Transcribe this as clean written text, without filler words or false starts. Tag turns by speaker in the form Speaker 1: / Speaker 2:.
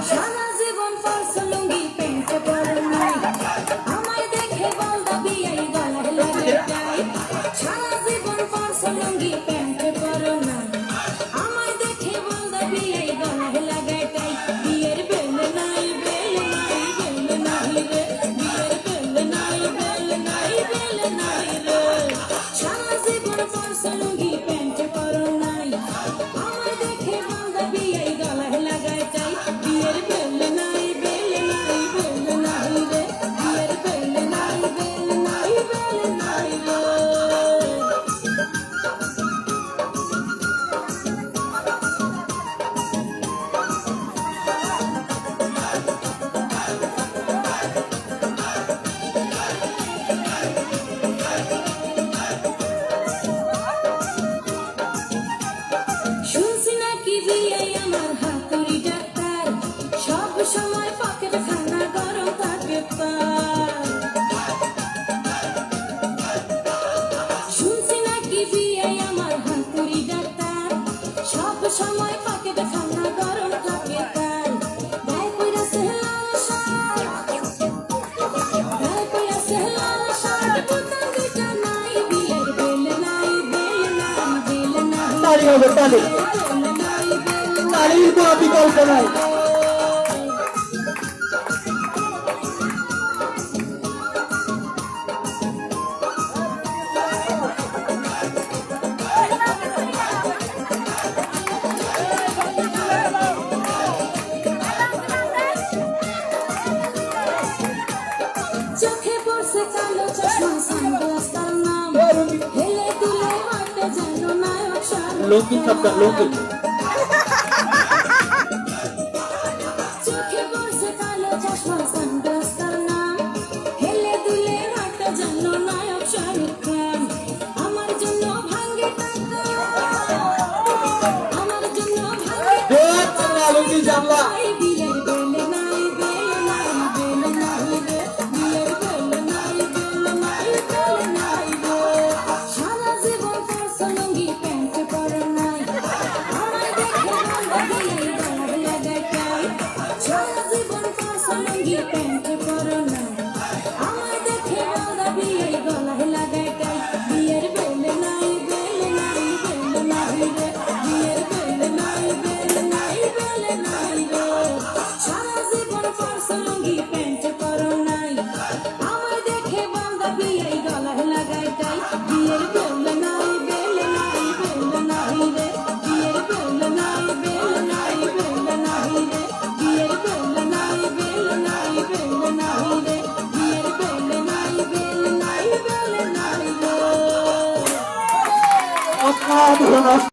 Speaker 1: সারা জীবন পরছ লুঙ্গি প্যান্টে পরো নাই আমায় দেখে বল দাবি এই গলায় লাগে টাই সারা জীবন পরছ লুঙ্গি প্যান্টে পরো নাই আমায় দেখে বল দাবি এই গলায় লাগে টাই বিয়ের বেল নাই বেল নাই বেল নাই রে বিয়ের বেল নাই বেল নাই বেল নাই রে সারা জীবন পরছ লুঙ্গি প্যান্টে পরো নাই আমায় দেখে বল দাবি এই গলায় লাগে টাই বিয়ের বেল নাই বেল নাই বেল নাই রে বিয়ের বেল নাই বেল নাই বেল নাই রে শুনছি নাকি বিয়ে আমার হাতুড়ি ডাক্তার সব সময় পকেট খানা গরম থাকে তার শুনছি নাকি বিয়ে আমার হাতুড়ি ডাক্তার সব সময় পকেট খানা গরম থাকে তার গায়ে পইরাছে লাল শার্ট গায়ে পইরাছে লাল শার্ট বোতাম দুইটা নাই বিয়ের বেল নাই বেল নাই বেল নাই
Speaker 2: তালি হবে তালি তালির কোনো বিকল্প নাই
Speaker 1: চোখে পড়ছে কালো চশমা সানগ্লাস তার নাম হেলে দুলে হাঁটে যেন নায়ক শাহরুখ
Speaker 2: লঙ্কি থাপ্পা লঙ্কি
Speaker 1: চোখে পড়ছে কালো চশমা সানগ্লাস তার নাম হেলে দুলে হাঁটে যেন নায়ক শাহরুখ খান আমার জন্য ভাঙ্গে টাকা আমার জন্য ভাঙ্গে
Speaker 2: লঙ্কি জানলা
Speaker 1: বিয়ের বেল নাই বেল নাই বেল নাই রে বিয়ের বেল নাই বেল নাই বেল নাই রে সারা জীবন পরছ লুঙ্গি প্যান্টে পরো নাই আমায় দেখে বল দাবি এই গলায় লাগে টাই সারা জীবন পরছ লুঙ্গি প্যান্টে পরো নাই আমায় দেখে বল দাবি এই গলায় লাগে টাই বিয়ের বেল নাই বেল নাই বেল নাই রে বিয়ের বেল নাই বেল নাই বেল নাই রে সারা জীবন পরছ লুঙ্গি প্যান্টে পরো নাই আমায় দেখে বল দাবি এই গলায় লাগাই টাই বিয়ের বেল নাই বেল নাই বেল নাই রে বিয়ের বেল নাই বেল নাই বেল নাই রে বিয়ের বেল নাই বেল নাই বেল নাই রে বিয়ের বেল নাই বেল নাই বেল নাই রে
Speaker 2: অসাধারণ